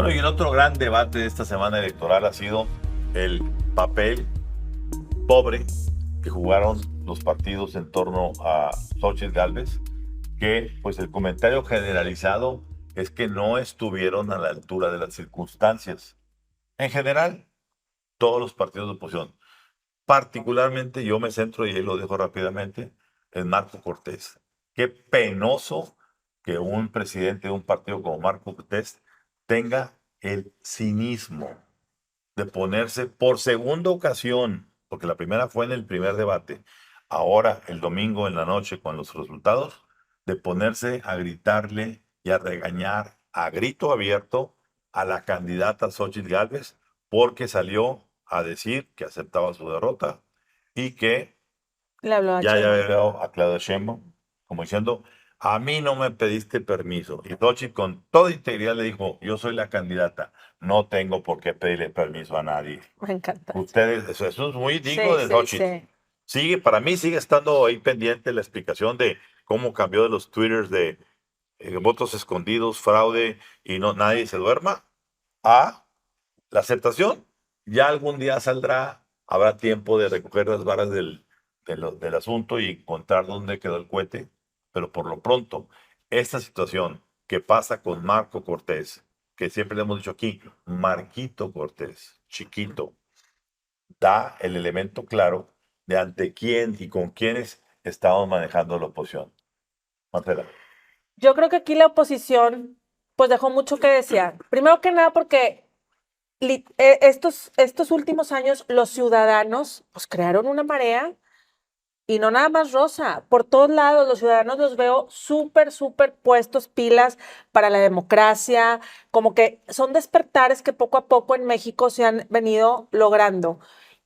Bueno, y el otro gran debate de esta semana electoral ha sido el papel pobre que jugaron los partidos en torno a Xóchitl Gálvez, que pues el comentario generalizado es que no estuvieron a la altura de las circunstancias. En general, todos los partidos de oposición. Particularmente yo me centro, y ahí lo dejo rápidamente, en Marco Cortés. Qué penoso que un presidente de un partido como Marco Cortés tenga el cinismo de ponerse por segunda ocasión, porque la primera fue en el primer debate, ahora el domingo en la noche con los resultados, de ponerse a gritarle y a regañar a grito abierto a la candidata Xóchitl Gálvez porque salió a decir que aceptaba su derrota y que Le habló a ya Chema. había dado a Claudia Sheinbaum, como diciendo, a mí no me pediste permiso. Y Xochitl con toda integridad le dijo, yo soy la candidata, no tengo por qué pedirle permiso a nadie. Me encanta. Ustedes, eso es muy digno de Sí, Xochitl. sí. Sigue, para mí sigue estando ahí pendiente la explicación de cómo cambió de los twitters de votos escondidos, fraude y no nadie se duerma, a la aceptación. Ya algún día saldrá, habrá tiempo de recoger las varas del asunto y encontrar dónde quedó el cohete, pero por lo pronto, esta situación que pasa con Marco Cortés, que siempre le hemos dicho aquí, Marquito Cortés, chiquito, da el elemento claro de ante quién y con quiénes estamos manejando la oposición. Marcela. Yo creo que aquí la oposición pues dejó mucho que desear. Primero que nada porque estos últimos años los ciudadanos pues crearon una marea y no nada más rosa. Por todos lados los ciudadanos los veo súper puestos pilas para la democracia, como que son despertares que poco a poco en México se han venido logrando.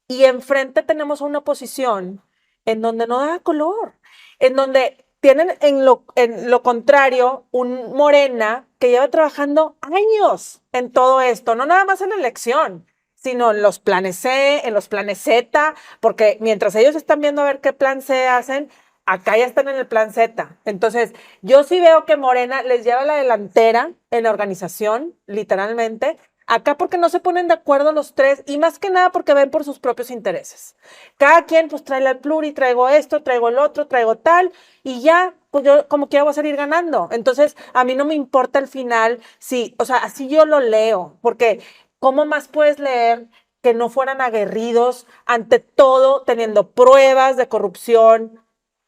Y enfrente tenemos una oposición en donde no da color, en donde tienen en lo contrario un Morena que lleva trabajando años en todo esto, no nada más en la elección, sino en los planes C, en los planes Z, porque mientras ellos están viendo a ver qué plan C hacen, acá ya están en el plan Z. Entonces, yo sí veo que Morena les lleva la delantera en la organización, literalmente. Acá porque no se ponen de acuerdo los tres y más que nada porque ven por sus propios intereses. Cada quien pues trae el pluri, traigo esto, traigo el otro, traigo tal y ya, pues yo como quiera voy a salir ganando. Entonces a mí no me importa el final, sí, o sea, así yo lo leo, porque ¿cómo más puedes leer que no fueran aguerridos ante todo teniendo pruebas de corrupción?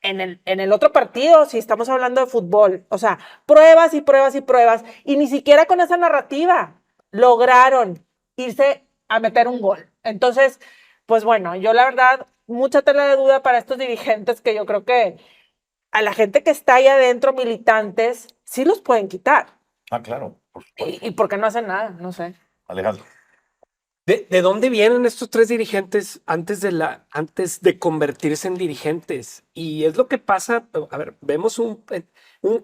En el otro partido, si estamos hablando de fútbol, o sea, pruebas y pruebas y pruebas, y ni siquiera con esa narrativa lograron irse a meter un gol. Entonces, pues bueno, yo la verdad, mucha tela de duda para estos dirigentes que yo creo que a la gente que está ahí adentro, militantes, sí los pueden quitar. Ah, claro, por supuesto. ¿Y por qué no hacen nada? No sé. Alejandro. ¿De dónde vienen estos tres dirigentes antes de convertirse en dirigentes? Y es lo que pasa, a ver, vemos un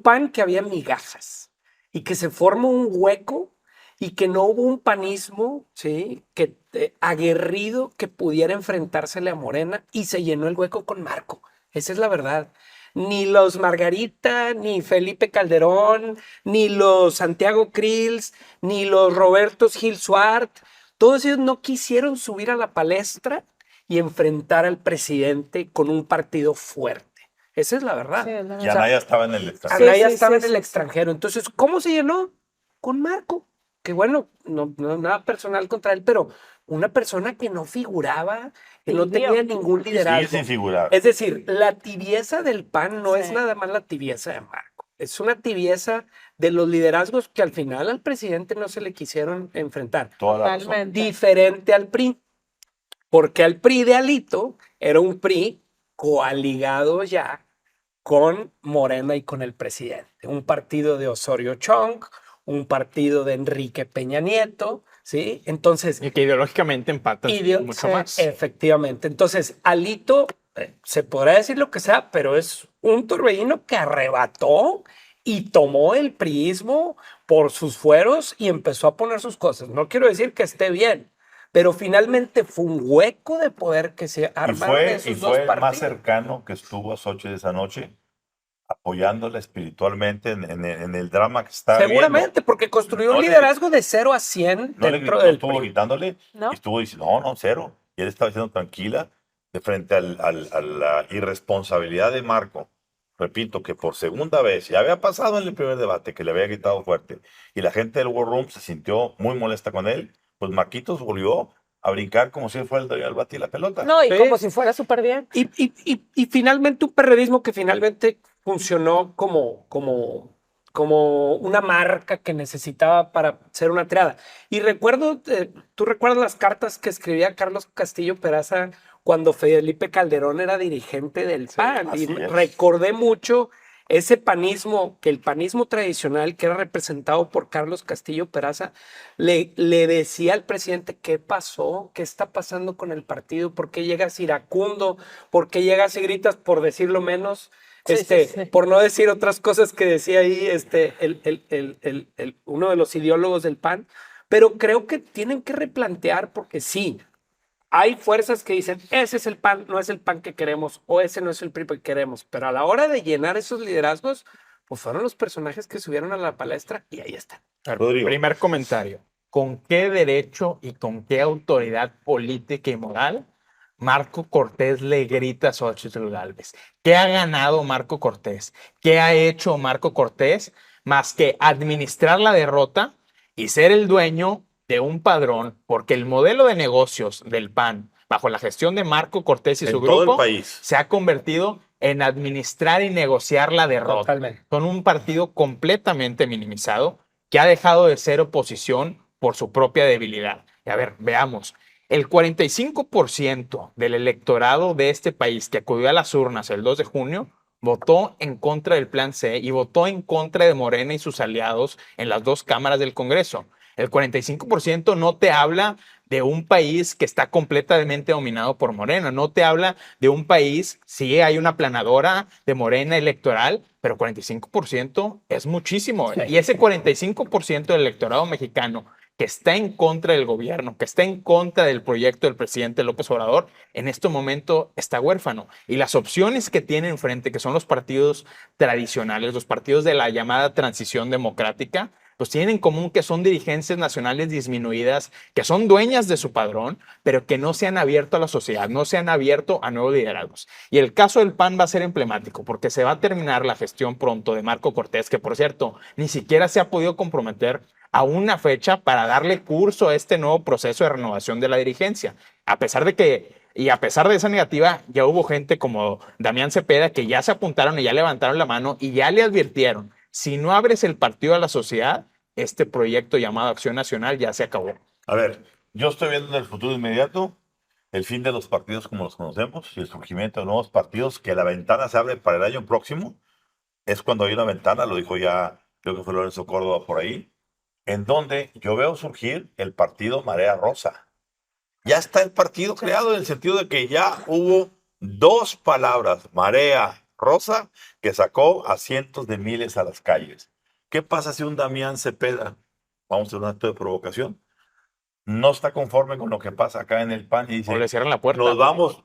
PAN que había migajas y que se forma un hueco y que no hubo un panismo, ¿sí? Aguerrido que pudiera enfrentársele a Morena y se llenó el hueco con Marco. Esa es la verdad. Ni los Margarita, ni Felipe Calderón, ni los Santiago Krills, ni los Robertos Gil Suart, todos ellos no quisieron subir a la palestra y enfrentar al presidente con un partido fuerte. Esa es la verdad. Sí, es la Y verdad. Anaya estaba en el extranjero. Anaya sí, estaba sí, en el sí. extranjero. Entonces, ¿cómo se llenó? Con Marco. Que bueno, no nada personal contra él, pero una persona que no figuraba, que no Tibio. tenía ningún liderazgo. Sí, sin figurar. Es decir, la tibieza del PAN no Sí. es nada más la tibieza de Marco. Es una tibieza de los liderazgos que al final al presidente no se le quisieron enfrentar. Toda la razón. Totalmente. Diferente al PRI. Porque al PRI de Alito era un PRI coaligado ya con Morena y con el presidente. Un partido de Osorio Chong, un partido de Enrique Peña Nieto, ¿sí? Entonces, Y que ideológicamente empatan mucho más. efectivamente. Entonces, Alito, se podrá decir lo que sea, pero es un torbellino que arrebató y tomó el priismo por sus fueros y empezó a poner sus cosas. No quiero decir que esté bien, pero finalmente fue un hueco de poder que se Y armaron fue, esos y dos fue el más partidos. cercano que estuvo a Xochitl esa noche apoyándola espiritualmente en el drama que está Seguramente, viviendo. porque construyó No un le- liderazgo de 0 a 100 No, dentro no del estuvo PRI. gritándole, ¿no? y estuvo diciendo, no, no, cero. Y él estaba diciendo tranquila de frente a la irresponsabilidad de Marco. Repito que por segunda vez, ya había pasado en el primer debate que le había gritado fuerte y la gente del War Room se sintió muy molesta con él, pues Marquitos volvió a brincar como si él fuera el dueño del bate y la pelota. No, y Sí. como si fuera súper bien. Y finalmente un perredismo que finalmente funcionó como una marca que necesitaba para ser una triada. Y recuerdo, tú recuerdas las cartas que escribía Carlos Castillo Peraza cuando Felipe Calderón era dirigente del PAN. así Y es. recordé mucho ese panismo, que el panismo tradicional que era representado por Carlos Castillo Peraza, le decía al presidente qué pasó, qué está pasando con el partido, por qué llegas iracundo, por qué llegas y gritas, por decirlo menos, Sí, sí, sí. por no decir otras cosas que decía ahí uno de los ideólogos del PAN. Pero creo que tienen que replantear porque sí, hay fuerzas que dicen, ese es el PAN, no es el PAN que queremos, o ese no es el PRI que queremos. Pero a la hora de llenar esos liderazgos, pues fueron los personajes que subieron a la palestra y ahí están. Rodrigo. Primer comentario. ¿Con qué derecho y con qué autoridad política y moral Marco Cortés le grita a Xochitl Gálvez? ¿Qué ha ganado Marco Cortés? ¿Qué ha hecho Marco Cortés más que administrar la derrota y ser el dueño de un padrón? Porque el modelo de negocios del PAN, bajo la gestión de Marco Cortés y su En todo el grupo, país. se ha convertido en administrar y negociar la derrota. Totalmente. Son un partido completamente minimizado que ha dejado de ser oposición por su propia debilidad. Y a ver, veamos. El 45% del electorado de este país que acudió a las urnas el 2 de junio votó en contra del Plan C y votó en contra de Morena y sus aliados en las dos cámaras del Congreso. El 45% no te habla de un país que está completamente dominado por Morena, no te habla de un país, sí hay una planadora de Morena electoral, pero 45% es muchísimo. Sí. Y ese 45% del electorado mexicano que está en contra del gobierno, que está en contra del proyecto del presidente López Obrador, en este momento está huérfano. Y las opciones que tiene enfrente, que son los partidos tradicionales, los partidos de la llamada transición democrática, pues tienen en común que son dirigencias nacionales disminuidas, que son dueñas de su padrón, pero que no se han abierto a la sociedad, no se han abierto a nuevos liderazgos. Y el caso del PAN va a ser emblemático, porque se va a terminar la gestión pronto de Marco Cortés, que por cierto, ni siquiera se ha podido comprometer a una fecha para darle curso a este nuevo proceso de renovación de la dirigencia. A pesar de esa negativa, ya hubo gente como Damián Cepeda que ya se apuntaron y ya levantaron la mano y ya le advirtieron, si no abres el partido a la sociedad, este proyecto llamado Acción Nacional ya se acabó. A ver, yo estoy viendo en el futuro inmediato el fin de los partidos como los conocemos y el surgimiento de nuevos partidos, que la ventana se abre para el año próximo. Es cuando hay una ventana, lo dijo ya, creo que fue Lorenzo Córdoba por ahí, en donde yo veo surgir el partido Marea Rosa. Ya está el partido creado en el sentido de que ya hubo dos palabras, Marea Rosa, que sacó a cientos de miles a las calles. ¿Qué pasa si un Damián Cepeda, vamos a hacer un acto de provocación, no está conforme con lo que pasa acá en el PAN y O le dice, cierran la puerta. nos vamos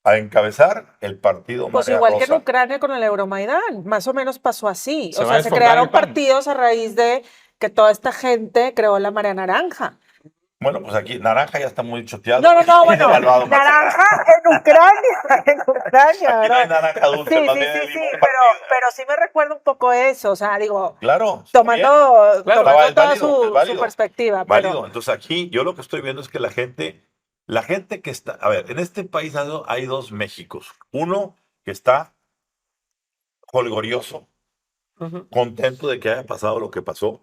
a encabezar el partido Pues Marea igual Rosa? que en Ucrania con el Euromaidán, más o menos pasó así. Se O va a sea, se desfondar crearon el PAN. partidos a raíz de que toda esta gente creó la Marea Naranja. Bueno, pues aquí Naranja ya está muy choteado. No, bueno, Devaluado, naranja en Ucrania, Aquí no hay ¿verdad? naranja dulce, Sí, más sí, bien sí, el sí, limón pero, partido. pero sí me recuerda un poco eso, o sea, digo, Claro, está bien. tomando Claro, toda es válido, es su válido. perspectiva, Válido. pero Entonces aquí yo lo que estoy viendo es que la gente que está, a ver, en este país hay dos Méxicos. Uno que está holgorioso, Ujú. contento de que haya pasado lo que pasó,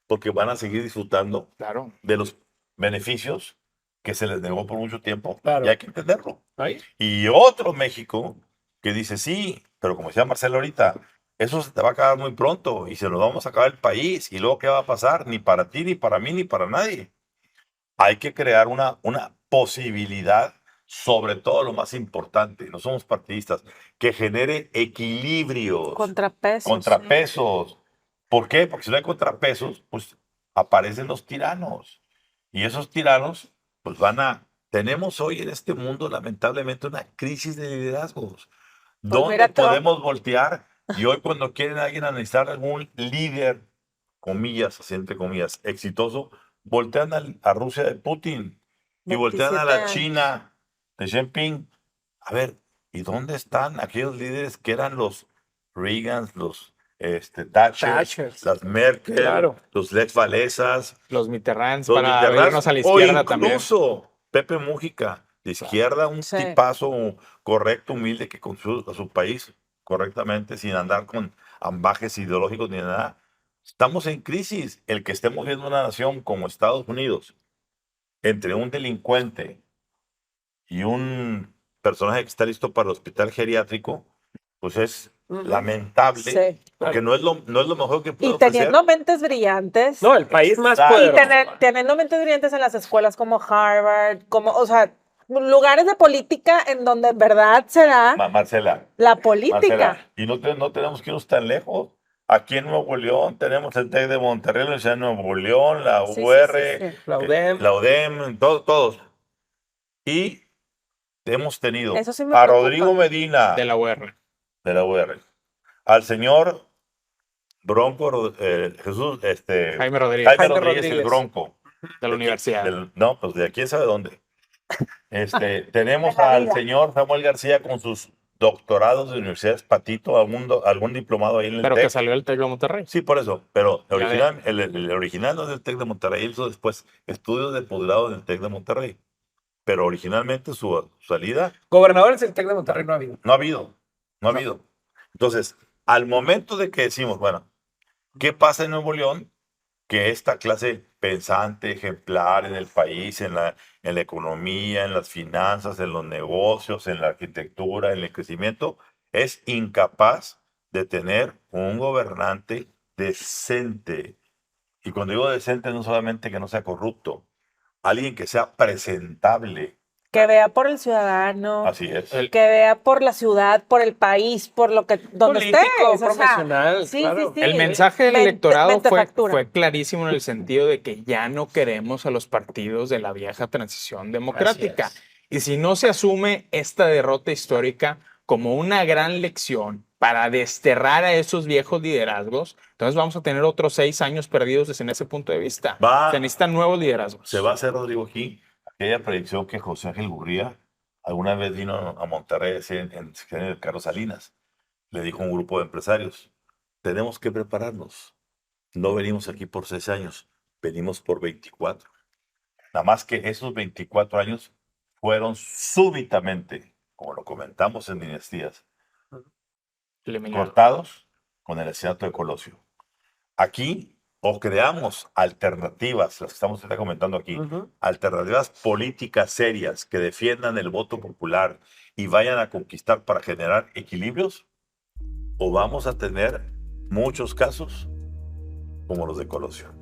porque van a seguir disfrutando Claro. de los beneficios que se les negó por mucho tiempo. Claro. Y hay que entenderlo. Ahí. Y otro México que dice, sí, pero como decía Marcelo ahorita, eso se te va a acabar muy pronto y se lo vamos a acabar el país. ¿Y luego qué va a pasar? Ni para ti, ni para mí, ni para nadie. Hay que crear una posibilidad, sobre todo lo más importante, no somos partidistas, que genere equilibrios, contrapesos. contrapesos. ¿Por qué? Porque si no hay contrapesos, pues aparecen los tiranos. Y esos tiranos, pues tenemos hoy en este mundo lamentablemente una crisis de liderazgos. Pues ¿Dónde mira, Trump. podemos voltear Y hoy cuando quieren alguien analizar algún líder, comillas, así entre comillas, exitoso, voltean a Rusia de Putin y voltean a 27 la años. China de Xi Jinping. A ver, ¿y dónde están aquellos líderes que eran los Reagan, los Thatcher, Thatchers. las Merkel, Claro. los Lech Walesas, Los Mitterrands los para Mitterrand, irnos a la o izquierda también. incluso Pepe Mújica, de izquierda, un Sí. tipazo correcto, humilde, que construyó a su país correctamente, sin andar con ambajes ideológicos ni nada. Estamos en crisis. El que estemos viendo una nación como Estados Unidos, entre un delincuente y un personaje que está listo para el hospital geriátrico, pues es Ujú. lamentable, Sí. porque no es lo mejor que puede Y ofrecer. teniendo mentes brillantes. No, el país más Exacto. Y poderoso. teniendo mentes brillantes en las escuelas como Harvard, como, o sea, lugares de política en donde en verdad se da Marcela, la política. Marcela, y no tenemos que irnos tan lejos. Aquí en Nuevo León tenemos el TEC de Monterrey, la Universidad de Nuevo León, la Sí, sí, UR, sí, sí. La UDEM. la UDEM, todos. Y hemos tenido Eso sí me a preocupa. Rodrigo Medina De la UR. de la UR, al señor Bronco, Jesús, Jaime Rodríguez. Jaime Jaime Rodríguez, el Rodríguez. Bronco. De la universidad. No, pues de quién sabe dónde. Tenemos De la al vida. señor Samuel García con sus doctorados de universidades Patito, algún diplomado ahí en el Pero que TEC. salió del TEC de Monterrey. Sí, por eso. Pero Ya el original no es del TEC de Monterrey. Él hizo después estudios de posgrado en el TEC de Monterrey. Pero originalmente su salida Gobernadores del TEC de Monterrey no ha habido. no ha habido. No ha habido. Entonces, al momento de que decimos, bueno, ¿qué pasa en Nuevo León? Que esta clase pensante, ejemplar en el país, en la economía, en las finanzas, en los negocios, en la arquitectura, en el crecimiento, es incapaz de tener un gobernante decente. Y cuando digo decente, no solamente que no sea corrupto, alguien que sea presentable. Que vea por el ciudadano, Así es. El- que vea por la ciudad, por el país, por lo que donde Político, estés. O sea, profesional, sí, claro. sí, sí. El mensaje del Mente- electorado mente fue, factura. fue clarísimo en el sentido de que ya no queremos a los partidos de la vieja transición democrática. Así Y si no se asume esta derrota histórica como una gran lección para desterrar a esos viejos liderazgos, entonces vamos a tener otros 6 años perdidos desde ese punto de vista. Se necesitan nuevos liderazgos. Se va a hacer, Rodrigo, aquí aquella predicción que José Ángel Gurría alguna vez vino a Monterrey en el Carlos Salinas. Le dijo a un grupo de empresarios, tenemos que prepararnos. No venimos aquí por 6 años, venimos por 24. Nada más que esos 24 años fueron súbitamente, como lo comentamos en Dinastías, Eliminado. cortados con el asesinato de Colosio. Aquí o creamos alternativas, las que estamos comentando aquí, Ujú. alternativas políticas serias que defiendan el voto popular y vayan a conquistar para generar equilibrios, o vamos a tener muchos casos como los de Colosio.